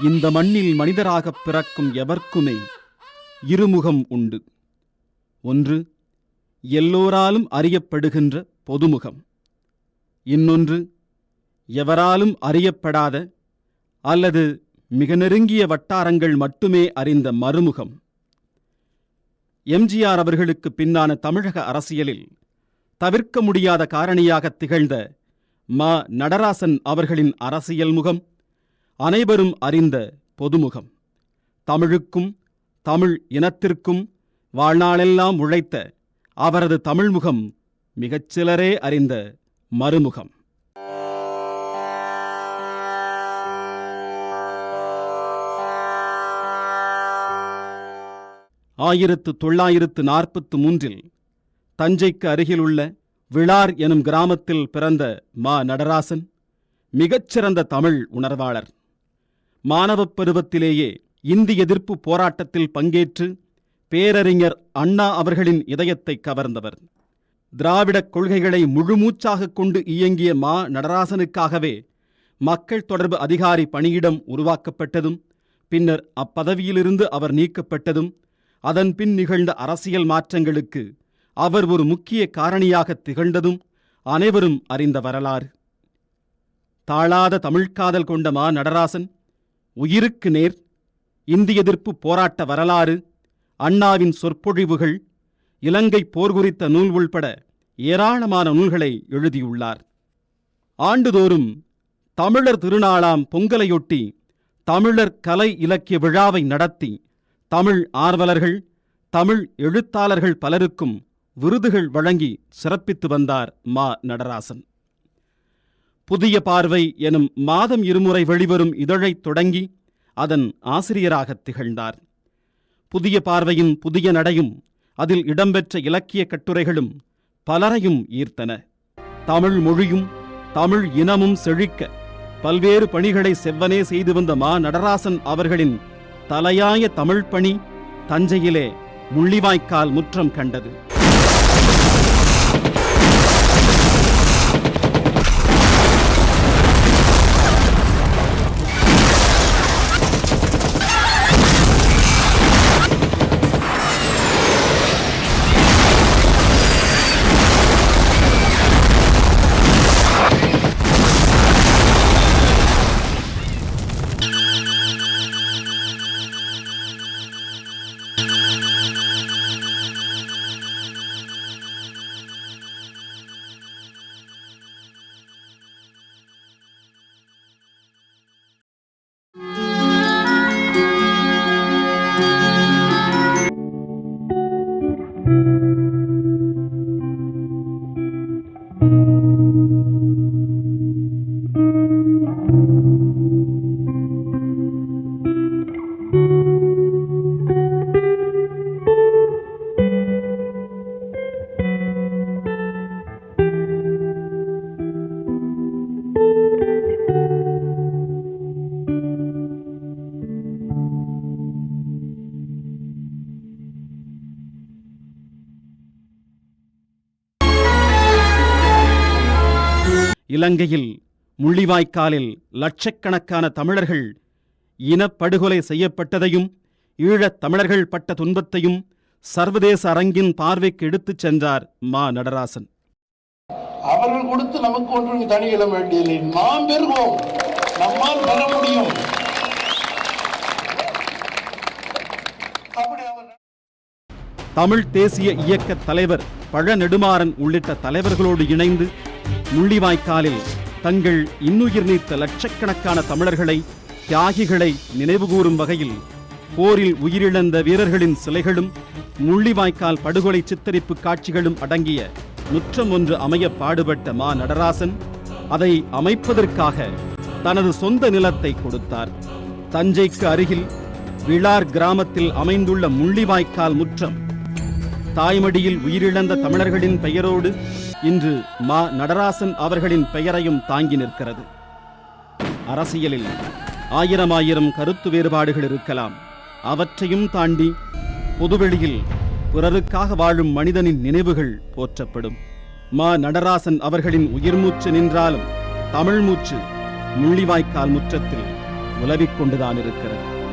இந்த மண்ணில் மனிதராகப் பிறக்கும் எவர்க்குமே இருமுகம் உண்டு. ஒன்று எல்லோராலும் அறியப்படுகின்ற பொதுமுகம், இன்னொன்று எவராலும் அறியப்படாத அல்லது மிக நெருங்கிய வட்டாரங்கள் மட்டுமே அறிந்த மறுமுகம். எம்ஜிஆர் அவர்களுக்கு பின்னான தமிழக அரசியலில் தவிர்க்க முடியாத காரணியாக திகழ்ந்த மா. நடராசன் அவர்களின் அரசியல் முகம் அனைவரும் அறிந்த பொதுமுகம். தமிழுக்கும் தமிழ் இனத்திற்கும் வாழ்நாளெல்லாம் உழைத்த அவரது தமிழ்முகம் மிகச்சிலரே அறிந்த மறுமுகம். ஆயிரத்து 1943 தஞ்சைக்கு அருகிலுள்ள விளார் எனும் கிராமத்தில் பிறந்த மா. நடராசன் மிகச்சிறந்த தமிழ் உணர்வாளர். மாணவப் பருவத்திலேயே இந்தி எதிர்ப்பு போராட்டத்தில் பங்கேற்று பேரறிஞர் அண்ணா அவர்களின் இதயத்தை கவர்ந்தவர். திராவிடக் கொள்கைகளை முழுமூச்சாக கொண்டு இயங்கிய மா. நடராசனுக்காகவே மக்கள் தொடர்பு அதிகாரி பணியிடம் உருவாக்கப்பட்டதும், பின்னர் அப்பதவியிலிருந்து அவர் நீக்கப்பட்டதும், அதன் பின் நிகழ்ந்த அரசியல் மாற்றங்களுக்கு அவர் ஒரு முக்கிய காரணியாக திகழ்ந்ததும் அனைவரும் அறிந்த வரலாறு. தாழாத தமிழ்காதல் கொண்ட மா. நடராசன் உயிருக்கு நேர், இந்தி எதிர்ப்பு போராட்ட வரலாறு, அண்ணாவின் சொற்பொழிவுகள், இலங்கை போர் குறித்த நூல் உள்பட ஏராளமான நூல்களை எழுதியுள்ளார். ஆண்டுதோறும் தமிழர் திருநாளாம் பொங்கலையொட்டி தமிழர் கலை இலக்கிய விழாவை நடத்தி தமிழ் ஆர்வலர்கள், தமிழ் எழுத்தாளர்கள் பலருக்கும் விருதுகள் வழங்கி சிறப்பித்து வந்தார் மா. நடராசன். புதிய பார்வை எனும் மாதம் இருமுறை வெளிவரும் இதழைத் தொடங்கி அதன் ஆசிரியராகத் திகழ்ந்தார். புதிய பார்வையின் புதிய நடையும் அதில் இடம்பெற்ற இலக்கிய கட்டுரைகளும் பலரையும் ஈர்த்தன. தமிழ் மொழியும் தமிழ் இனமும் செழிக்க பல்வேறு பணிகளை செவ்வனே செய்து வந்த மா. நடராசன் அவர்களின் தலையாய தமிழ் பணி தஞ்சையிலே முள்ளிவாய்க்கால் முற்றம் கண்டது. இலங்கையில் முள்ளிவாய்க்காலில் லட்சக்கணக்கான தமிழர்கள் இனப்படுகொலை செய்யப்பட்டதையும், ஈழத் தமிழர்கள் பட்ட துன்பத்தையும் சர்வதேச அரங்கின் பார்வைக்கு எடுத்துச் சென்றார் மா. நடராசன். அவர்கள் கொடுத்து நமக்கு ஒன்றும் தனி இடம் வேண்டியதில்லை, நாம் பெறுவோம், நம்மால் பெற முடியும். தமிழ் தேசிய இயக்க தலைவர் பழ நெடுமாறன் உள்ளிட்ட தலைவர்களோடு இணைந்து முள்ளிவாய்க்காலில் தங்கள் இன்னுயிர் நீத்த லட்சக்கணக்கான தமிழர்களை, தியாகிகளை நினைவுகூரும் வகையில் போரில் உயிரிழந்த வீரர்களின் சிலைகளும் முள்ளிவாய்க்கால் படுகொலை சித்தரிப்பு காட்சிகளும் அடங்கிய முற்றம் ஒன்று அமைய பாடுபட்ட மா. நடராசன் அதை அமைப்பதற்காக தனது சொந்த நிலத்தை கொடுத்தார். தஞ்சைக்கு அருகில் விளார் கிராமத்தில் அமைந்துள்ள முள்ளிவாய்க்கால் முற்றம் தாய்மடியில் உயிரிழந்த தமிழர்களின் பெயரோடு இன்று மா. நடராசன் அவர்களின் பெயரையும் தாங்கி நிற்கிறது. அரசியலில் ஆயிரம் கருத்து வேறுபாடுகள் இருக்கலாம். அவற்றையும் தாண்டி பொதுவெளியில் பிறருக்காக வாழும் மனிதனின் நினைவுகள் போற்றப்படும். மா. நடராசன் அவர்களின் உயிர் மூச்சு நின்றாலும் தமிழ் மூச்சு முள்ளிவாய்க்கால் முற்றத்தில் உலவிக் கொண்டுதான் இருக்கிறது.